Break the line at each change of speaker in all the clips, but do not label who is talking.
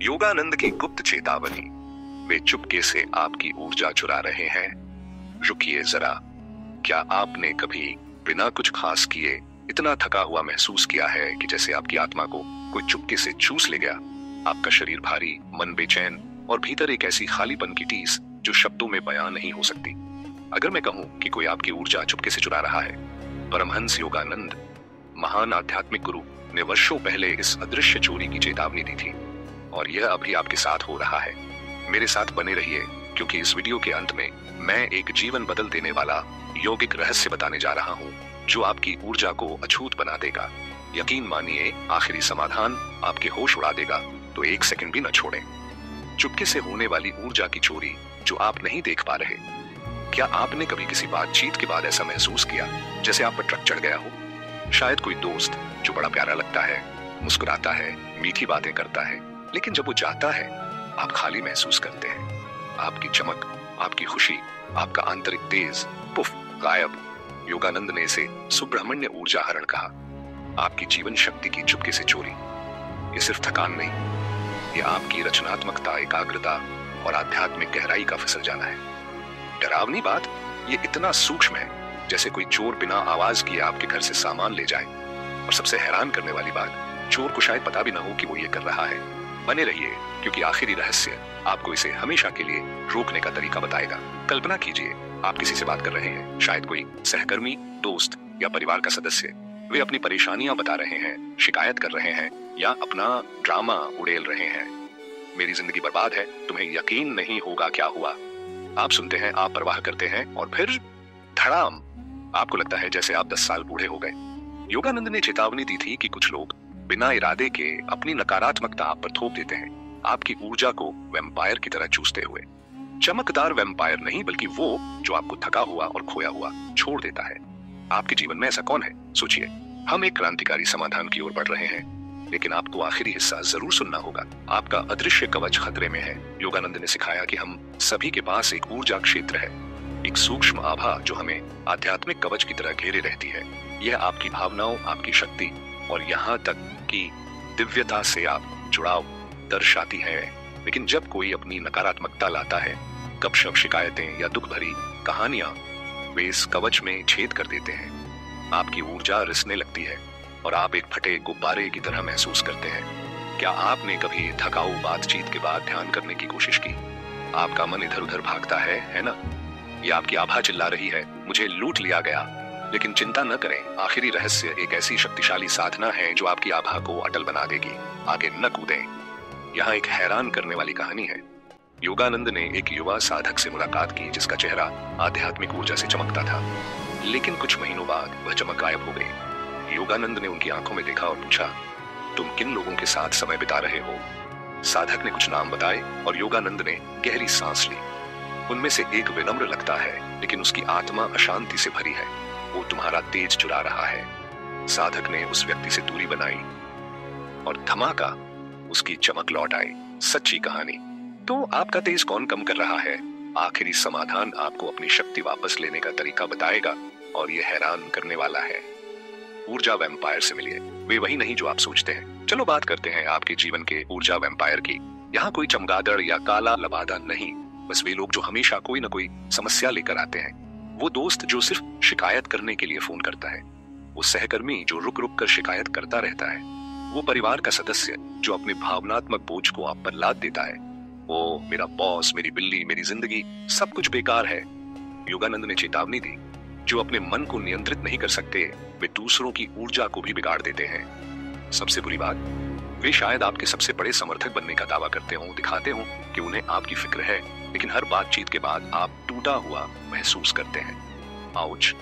योगानंद की गुप्त चेतावनी। वे चुपके से आपकी ऊर्जा चुरा रहे हैं। रुकिए जरा, क्या आपने कभी बिना कुछ खास किए इतना थका हुआ महसूस किया है कि जैसे आपकी आत्मा को कोई चुपके से चूस ले गया? आपका शरीर भारी, मन बेचैन और भीतर एक ऐसी खालीपन की टीस जो शब्दों में बयां नहीं हो सकती। अगर मैं कहूं कि कोई आपकी ऊर्जा चुपके से चुरा रहा है, परमहंस योगानंद, महान आध्यात्मिक गुरु, ने वर्षों पहले इस अदृश्य चोरी की चेतावनी दी थी और यह अभी आपके साथ हो रहा है। मेरे साथ बने रहिए, क्योंकि इस वीडियो के अंत में मैं एक जीवन बदल देने वाला यौगिक रहस्य बताने जा रहा हूँ जो आपकी ऊर्जा को अछूत बना देगा। यकीन मानिए, आखिरी समाधान आपके होश उड़ा देगा, तो एक सेकंड भी न छोड़ें। चुपके से होने वाली ऊर्जा की चोरी जो आप नहीं देख पा रहे। क्या आपने कभी किसी बातचीत के बाद ऐसा महसूस किया जैसे आप पर ट्रक चढ़ गया हो? शायद कोई दोस्त जो बड़ा प्यारा लगता है, मुस्कुराता है, मीठी बातें करता है, लेकिन जब वो जाता है आप खाली महसूस करते हैं। आपकी चमक, आपकी खुशी, आपका आंतरिक तेज पुफ, गायब। योगानंद ने इसे सुब्रह्मण्य ऊर्जा हरण कहा। आपकी जीवन शक्ति की चुपके से चोरी। ये सिर्फ थकान नहीं, ये आपकी रचनात्मकता, एकाग्रता और आध्यात्मिक गहराई का फिसल जाना है। डरावनी बात, ये इतना सूक्ष्म है जैसे कोई चोर बिना आवाज किए आपके घर से सामान ले जाए। और सबसे हैरान करने वाली बात, चोर को शायद पता भी ना हो कि वो ये कर रहा है। बने रहिए, क्योंकि आखिरी रहस्य आपको इसे हमेशा के लिए रोकने का तरीका बताएगा। कल्पना कीजिए, आप किसी से बात कर रहे हैं, शायद कोई सहकर्मी, दोस्त या परिवार का सदस्य। वे अपनी परेशानियां बता रहे हैं, शिकायत कर रहे हैं या अपना ड्रामा उड़ेल रहे हैं। मेरी जिंदगी बर्बाद है, तुम्हें यकीन नहीं होगा क्या हुआ। आप सुनते हैं, आप परवाह करते हैं और फिर धड़ाम, आपको लगता है जैसे आप 10 साल बूढ़े हो गए। योगानंद ने चेतावनी दी थी कि कुछ लोग बिना इरादे के अपनी नकारात्मकता आप पर थोप देते हैं, आपकी ऊर्जा को वैम्पायर की तरह चूसते हुए। चमकदार वैम्पायर नहीं, बल्कि वो जो आपको थका हुआ और खोया हुआ छोड़ देता है। आपके जीवन में ऐसा कौन है? सोचिए। हम एक क्रांतिकारी समाधान की ओर बढ़ रहे हैं, लेकिन आपको आखिरी हिस्सा जरूर सुनना होगा। आपका अदृश्य कवच खतरे में है। योगानंद ने सिखाया कि हम सभी के पास एक ऊर्जा क्षेत्र है, एक सूक्ष्म आभा जो हमें आध्यात्मिक कवच की तरह घेरे रहती है। यह आपकी भावनाओं, आपकी शक्ति और यहाँ तक कि दिव्यता से आप जुड़ाव दर्शाती है। लेकिन जब कोई अपनी नकारात्मकता लाता है, गपशप, शिकायतें या दुख भरी कहानियां, वे इस कवच में छेद कर देते हैं। आपकी ऊर्जा रिसने लगती है और आप एक फटे गुब्बारे की तरह महसूस करते हैं। क्या आपने कभी थकाऊ बातचीत के बाद ध्यान करने की कोशिश की? आपका मन इधर उधर भागता है ना? ये आपकी आभा चिल्ला रही है, मुझे लूट लिया गया। लेकिन चिंता न करें, आखिरी रहस्य एक ऐसी शक्तिशाली साधना है जो आपकी आभा को अटल बना देगी। आगे न कूदें। यहाँ एक हैरान करने वाली कहानी है। योगानंद ने एक युवा साधक से मुलाकात की जिसका चेहरा आध्यात्मिक ऊर्जा से चमकता था, लेकिन कुछ महीनों बाद वह चमक गायब हो गई। योगानंद ने उनकी आंखों में देखा और पूछा, तुम किन लोगों के साथ समय बिता रहे हो? साधक ने कुछ नाम बताए और योगानंद ने गहरी सांस ली। उनमें से एक विनम्र लगता है, लेकिन उसकी आत्मा अशांति से भरी है। वो तुम्हारा तेज चुरा रहा है। साधक ने उस व्यक्ति से दूरी बनाई और धमाका, उसकी चमक लौट आई। सच्ची कहानी। तो आपका तेज कौन कम कर रहा है? आखिरी समाधान आपको अपनी शक्ति वापस लेने का तरीका बताएगा और ये हैरान करने वाला है। ऊर्जा वैम्पायर से मिलिए। वे वही नहीं जो आप सोचते हैं। चलो बात करते हैं आपके जीवन के ऊर्जा वैम्पायर की। यहाँ कोई चमगादड़ या काला लबादा नहीं, बस वे लोग जो हमेशा कोई न कोई समस्या लेकर आते हैं। वो दोस्त जो सिर्फ शिकायत करने के लिए फोन करता है, वो सहकर्मी जो रुक रुक कर शिकायत करता रहता है, वो परिवार का सदस्य जो अपने भावनात्मक बोझ को आप पर लाद देता है। वो मेरा बॉस, मेरी बिल्ली, मेरी जिंदगी, सब कुछ बेकार है। योगानंद ने चेतावनी दी, जो अपने मन को नियंत्रित नहीं कर सकते, वे दूसरों की ऊर्जा को भी बिगाड़ देते हैं। सबसे बुरी बात, वे शायद आपके सबसे बड़े समर्थक बनने का दावा करते हों, दिखाते हों कि उन्हें आपकी फिक्र है, लेकिन हर बातचीत के बाद आप टूटा हुआ महसूस करते हैं। आउच।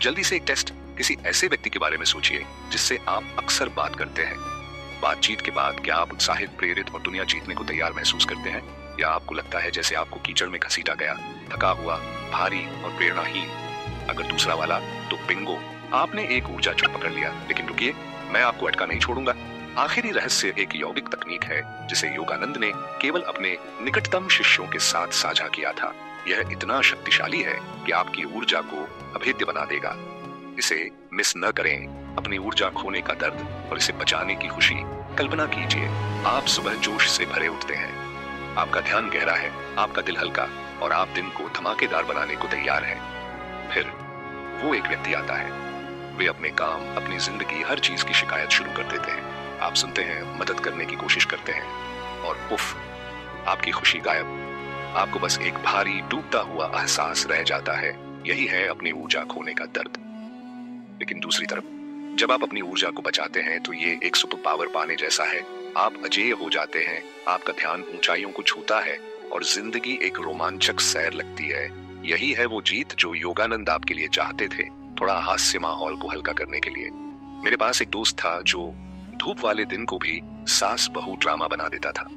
जल्दी से एक टेस्ट। किसी ऐसे व्यक्ति के बारे में सोचिए जिससे आप अक्सर बात करते हैं। बातचीत के बाद क्या आप उत्साहित, प्रेरित और दुनिया जीतने को तैयार महसूस करते हैं, या आपको लगता है जैसे आपको कीचड़ में घसीटा गया, थका हुआ, भारी और प्रेरणाहीन? अगर दूसरा वाला, तो बिंगो, आपने एक ऊर्जा चुप पकड़ लिया। लेकिन रुकिए, मैं आपको अटका नहीं छोड़ूंगा। आखिरी रहस्य एक यौगिक तकनीक है जिसे योगानंद ने केवल अपने निकटतम शिष्यों के साथ साझा किया था। यह इतना शक्तिशाली है कि आपकी ऊर्जा को अभेद्य बना देगा। इसे मिस न करें। अपनी ऊर्जा खोने का दर्द और इसे बचाने की खुशी कल्पना कीजिए, आप सुबह जोश से भरे उठते हैं, आपका ध्यान गहरा है, आपका दिल हल्का और आप दिन को धमाकेदार बनाने को तैयार हैं। फिर वो एक व्यक्ति आता है, वे अपने काम, अपनी जिंदगी, हर चीज की शिकायत शुरू कर देते हैं। आप सुनते हैं, मदद करने की कोशिश करते हैं और उफ, आपकी खुशी गायब। आपको बस एक भारी डूबता हुआ एहसास रह जाता है। यही है अपनी ऊर्जा खोने का दर्द। लेकिन दूसरी तरफ जब आप अपनी ऊर्जा को बचाते हैं तो ये एक सुपर पावर पाने जैसा है। आप अजेय हो जाते हैं, आपका ध्यान ऊंचाइयों को छूता है और जिंदगी एक रोमांचक सैर लगती है। यही है वो जीत जो योगानंद आपके लिए चाहते थे, थोड़ा हास्य माहौल को हल्का करने के लिए। मेरे पास एक दोस्त था जो धूप वाले दिन को भी सास बहू ड्रामा बना देता था।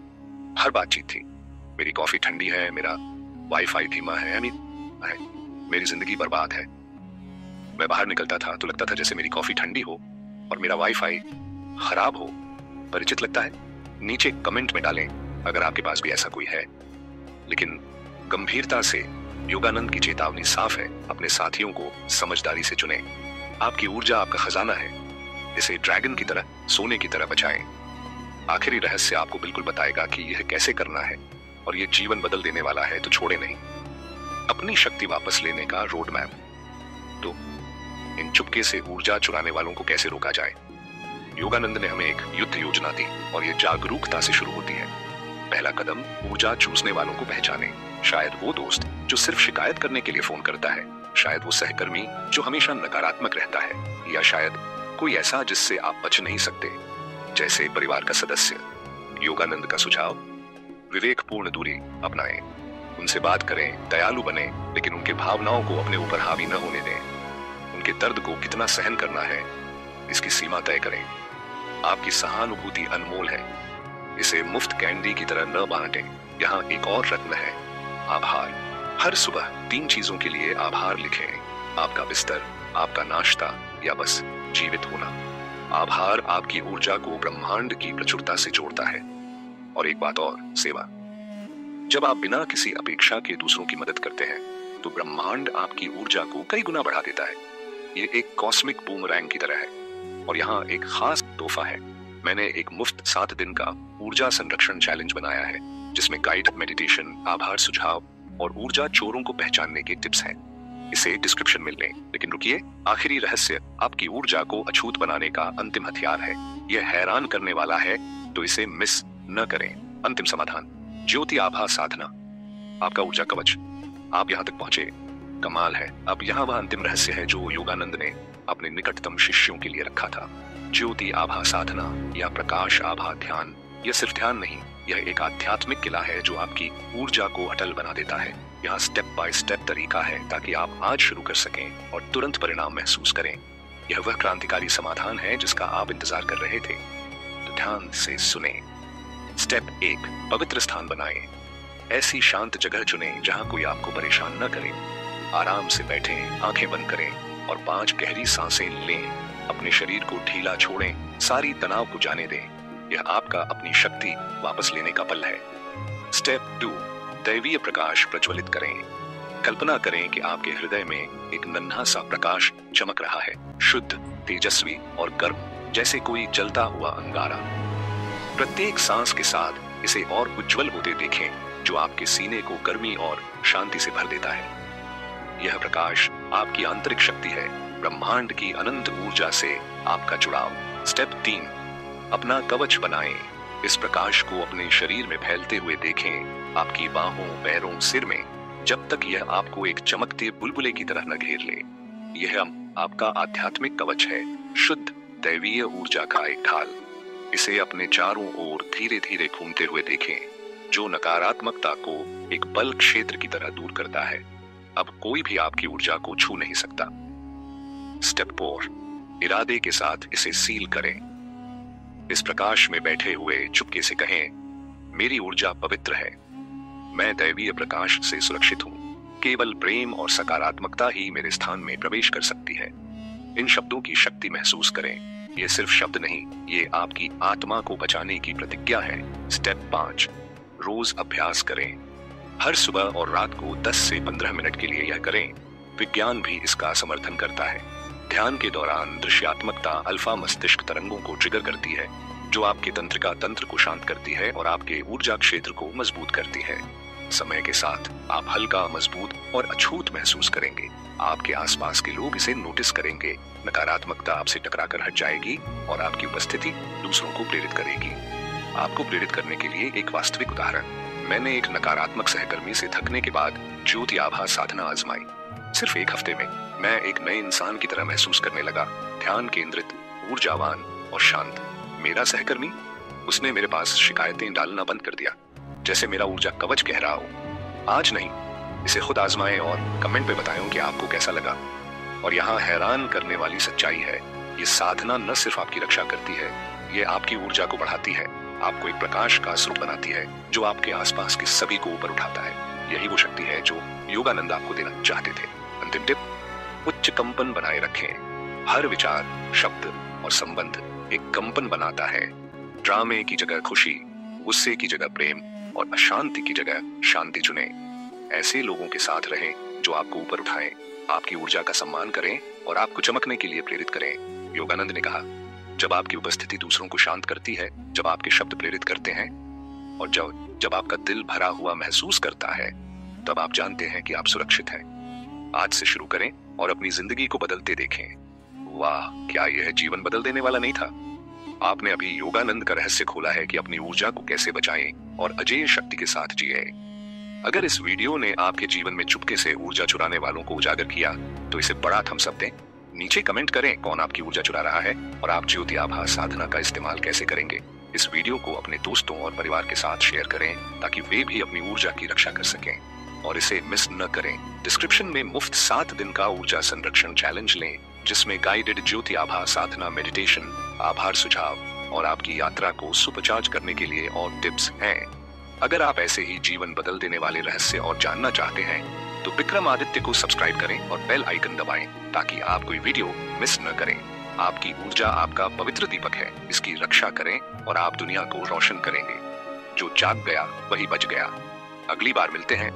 हर बातचीत थी, मेरी कॉफी ठंडी है, मेरा वाईफाई धीमा है, मेरी जिंदगी बर्बाद है। मैं बाहर निकलता था तो लगता था जैसे मेरी कॉफी ठंडी हो और मेरा वाईफाई खराब हो। परिचित लगता है? नीचे कमेंट में डालें अगर आपके पास भी ऐसा कोई है। लेकिन गंभीरता से योगानंद की चेतावनी साफ है, अपने साथियों को समझदारी से चुनें। आपकी ऊर्जा आपका खजाना है, इसे ड्रैगन की तरह, सोने की तरह बचाएं। आखिरी रहस्य आपको बिल्कुल बताएगा कि यह कैसे करना है और यह जीवन बदल देने वाला है, तो छोड़े नहीं। अपनी शक्ति वापस लेने का रोड मैप। तो इन चुपके से ऊर्जा चुराने वालों को कैसे रोका जाए? योगानंद ने हमें एक युद्ध योजना दी और यह जागरूकता से शुरू होती है। पहला कदम, ऊर्जा चूसने वालों को पहचाने। शायद वो दोस्त जो सिर्फ शिकायत करने के लिए फोन करता है, शायद वो सहकर्मी जो हमेशा नकारात्मक रहता है, या शायद कोई ऐसा जिससे आप बच नहीं सकते, जैसे परिवार का सदस्य। योगानंद का सुझाव, विवेकपूर्ण दूरी अपनाएं, उनसे बात करें, दयालु बने, लेकिन उनके भावनाओं को अपने ऊपर हावी न होने दें। उनके दर्द को कितना सहन करना है, इसकी सीमा तय करें। आपकी सहानुभूति अनमोल है, इसे मुफ्त कैंडी की तरह न बांटें। यहाँ एक और रत्न है, आभार। हर सुबह 3 चीजों के लिए आभार लिखें। आपका बिस्तर, आपका नाश्ता या बस जीवित होना। आभार आपकी ऊर्जा को ब्रह्मांड की प्रचुरता से जोड़ता है। और एक बात और, सेवा। जब आप बिना किसी अपेक्षा के दूसरों की मदद करते हैं तो ब्रह्मांड आपकी ऊर्जा को कई गुना बढ़ा देता है। ये एक कॉस्मिक बूमरैंग की तरह है। और यहाँ एक खास तोहफा है। मैंने एक मुफ्त 7 दिन का ऊर्जा संरक्षण चैलेंज बनाया है, जिसमें गाइडेड मेडिटेशन, आभार सुझाव और ऊर्जा चोरों को पहचानने के टिप्स हैं। इसे डिस्क्रिप्शन में लें। लेकिन रुकिए, आखिरी रहस्य आपकी ऊर्जा को अछूत बनाने का अंतिम हथियार है। यह हैरान करने वाला है, तो इसे मिस न करें। अंतिम समाधान, ज्योति आभा साधना, आपका ऊर्जा कवच। आप यहाँ तक पहुंचे, कमाल है। अब यहाँ वह अंतिम रहस्य है जो योगानंद ने अपने निकटतम शिष्यों के लिए रखा था। ज्योति आभा साधना या प्रकाश आभा ध्यान। यह सिर्फ ध्यान नहीं, यह एक आध्यात्मिक किला है जो आपकी ऊर्जा को अटल बना देता है। यहाँ स्टेप बाय स्टेप तरीका है ताकि आप आज शुरू कर सकें और तुरंत परिणाम महसूस करें। यह वह क्रांतिकारी समाधान है जिसका आप इंतजार कर रहे थे। तो ध्यान से सुने। स्टेप 1, पवित्र स्थान बनाएं। ऐसी शांत जगह चुनें जहां कोई आपको परेशान न करे। आराम से बैठें, आंखें बंद करें और 5 गहरी सांसें लें। अपने शरीर को ढीला छोड़ें, सारी तनाव को जाने दें। यह आपका अपनी शक्ति वापस लेने का पल है। स्टेप 2, दैवीय प्रकाश प्रज्वलित करें। कल्पना करें कि आपके हृदय में एक नन्हा सा प्रकाश चमक रहा है, शुद्ध, तेजस्वी और गर्म, जैसे कोई जलता हुआ अंगारा। प्रत्येक सांस के साथ इसे और उज्जवल होते देखें, जो आपके सीने को गर्मी और शांति से भर देता है। यह प्रकाश आपकी आंतरिक शक्ति है, ब्रह्मांड की अनंत ऊर्जा से आपका जुड़ाव। स्टेप 3, अपना कवच बनाएं। इस प्रकाश को अपने शरीर में फैलते हुए देखें, आपकी बाहों, पैरों, सिर में, जब तक यह आपको एक चमकते बुलबुले की तरह न घेर ले। यह आपका आध्यात्मिक कवच है, शुद्ध दैवीय ऊर्जा का एक ढाल। इसे अपने चारों ओर धीरे धीरे घूमते हुए देखें, जो नकारात्मकता को एक बल क्षेत्र की तरह दूर करता है। अब कोई भी आपकी ऊर्जा को छू नहीं सकता। स्टेप 4, इरादे के साथ इसे सील करें। इस प्रकाश में बैठे हुए चुपके से कहें, मेरी ऊर्जा पवित्र है, मैं दैवीय प्रकाश से सुरक्षित हूँ। केवल प्रेम और सकारात्मकता ही मेरे स्थान में प्रवेश कर सकती है। इन शब्दों की शक्ति महसूस करें। ये सिर्फ शब्द नहीं, ये आपकी आत्मा को बचाने की प्रतिज्ञा है। स्टेप 5, रोज अभ्यास करें। हर सुबह और रात को 10 से 15 मिनट के लिए यह करें। विज्ञान भी इसका समर्थन करता है। ध्यान के दौरान दृश्यात्मकता अल्फा मस्तिष्क तरंगों को ट्रिगर करती है, जो आपके तंत्रिका तंत्र को शांत करती है और आपके ऊर्जा क्षेत्र को मजबूत करती है। समय के साथ आप हल्का, मजबूत और अछूत महसूस करेंगे। आपके आसपास के लोग इसे नोटिस करेंगे। नकारात्मकता आपसे टकराकर हट जाएगी और आपकी उपस्थिति दूसरों को प्रेरित करेगी। आपको प्रेरित करने के लिए एक वास्तविक उदाहरण। मैंने एक नकारात्मक सहकर्मी से थकने के बाद ज्योति आभास साधना आजमाई। सिर्फ एक हफ्ते में मैं एक नए इंसान की तरह महसूस करने लगा, ध्यान केंद्रित, ऊर्जावान और शांत। मेरा सहकर्मी, उसने मेरे पास शिकायतें डालना बंद कर दिया, जैसे मेरा ऊर्जा कवच कह रहा हो, आज नहीं। इसे खुद आजमाएं और कमेंट पे बताएं कि आपको कैसा लगा। और यहाँ हैरान करने वाली सच्चाई है, ये साधना न सिर्फ आपकी रक्षा करती है, ये आपकी ऊर्जा को बढ़ाती है, आपको एक प्रकाश का स्वरूप बनाती है जो आपके आसपास के सभी को ऊपर उठाता है। यही वो शक्ति है जो योगानंद आपको देना चाहते थे। अंतिम टिप, उच्च कंपन बनाए रखें। हर विचार, शब्द और संबंध एक कंपन बनाता है। ड्रामे की जगह खुशी, गुस्से की जगह प्रेम और अशांति की जगह शांति चुने। ऐसे लोगों के साथ रहें जो आपको ऊपर उठाएं, आपकी ऊर्जा का सम्मान करें और आपको चमकने के लिए प्रेरित करें। योगानंद ने कहा, जब आपकी उपस्थिति दूसरों को शांत करती है, जब आपके शब्द प्रेरित करते हैं और जब आपका दिल भरा हुआ महसूस करता है, तब आप जानते हैं कि आप सुरक्षित हैं। आज से शुरू करें और अपनी जिंदगी को बदलते देखें। वाह, क्या यह जीवन बदल देने वाला नहीं था? आपने अभी योगानंद का रहस्य खोला है कि अपनी ऊर्जा को कैसे बचाएं और अजेय शक्ति के साथ जिए। अगर इस वीडियो ने आपके जीवन में चुपके से ऊर्जा चुराने वालों को उजागर किया, तो इसे बड़ा थम्स अप दें। नीचे कमेंट करें कौन आपकी ऊर्जा चुरा रहा है और आप ज्योति आभास साधना का इस्तेमाल कैसे करेंगे। इस वीडियो को अपने दोस्तों और परिवार के साथ शेयर करें ताकि वे भी अपनी ऊर्जा की रक्षा कर सकें। और इसे मिस न करें। डिस्क्रिप्शन में मुफ्त 7 दिन का ऊर्जा संरक्षण चैलेंज लें, जिसमें गाइडेड ज्योति आभास साधना, मेडिटेशन, आभार सुझाव और आपकी यात्रा को सुपरचार्ज करने के लिए और टिप्स हैं। अगर आप ऐसे ही जीवन बदल देने वाले रहस्य और जानना चाहते हैं, तो विक्रम आदित्य को सब्सक्राइब करें और बेल आइकन दबाएं ताकि आप कोई वीडियो मिस न करें। आपकी ऊर्जा आपका पवित्र दीपक है, इसकी रक्षा करें और आप दुनिया को रोशन करेंगे। जो जाग गया वही बच गया। अगली बार मिलते हैं।